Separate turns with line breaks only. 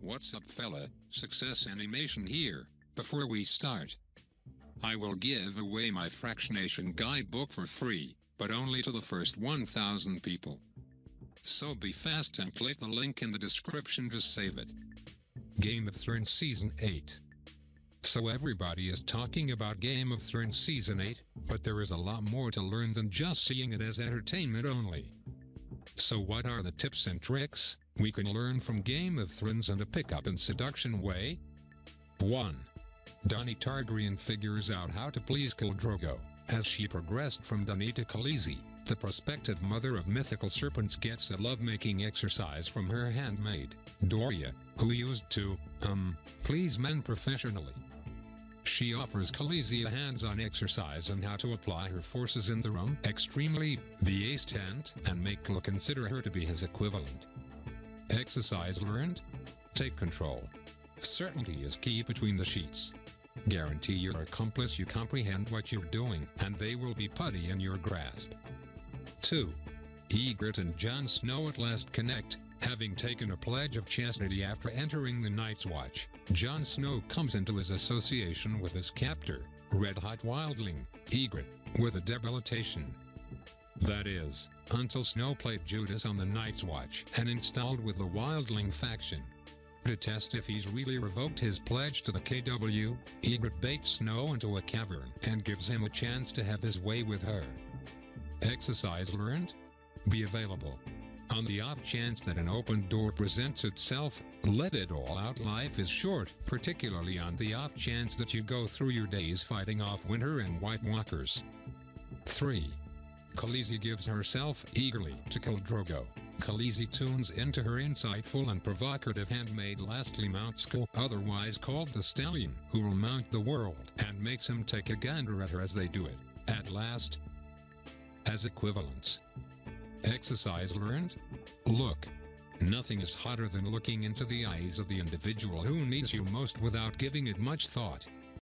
What's up fella, Success Animation here. Before we start, I will give away my fractionation guidebook for free, but only to the first 1,000 people. So be fast and click the link in the description to save it. Game of Thrones Season 8. So everybody is talking about Game of Thrones Season 8, but there is a lot more to learn than just seeing it as entertainment only. So what are the tips and tricks we can learn from Game of Thrones in a pick-up and seduction way? 1. Dani Targaryen figures out how to please Khal Drogo. As she progressed from Dani to Khaleesi, the prospective Mother of Mythical serpents gets a lovemaking exercise from her handmaid, Doreah, who used to, please men professionally. She offers Khaleesi a hands-on exercise on how to apply her forces in the room, extremely, the ace tent, and make Khal consider her to be his equivalent. Exercise learned? Take control. Certainty is key between the sheets. Guarantee your accomplice you comprehend what you're doing, and they will be putty in your grasp. 2. Ygritte and Jon Snow at last connect. Having taken a pledge of chastity after entering the Night's Watch, Jon Snow comes into his association with his captor, red-hot Wildling, Ygritte, with a debilitation. That is, until Snow played Judas on the Night's Watch and installed with the Wildling faction. To test if he's really revoked his pledge to the KW, Ygritte baits Snow into a cavern and gives him a chance to have his way with her. Exercise learned? Be available. On the off chance that an open door presents itself, let it all out. Life is short, particularly on the off chance that you go through your days fighting off winter and White Walkers. 3. Khaleesi gives herself eagerly to Khal Drogo. Khaleesi tunes into her insightful and provocative handmaid, lastly mounts Khal, otherwise called the Stallion, who will mount the world, and makes him take a gander at her as they do it, at last. As equivalents. Exercise learned? Look. Nothing is hotter than looking into the eyes of the individual who needs you most without giving it much thought.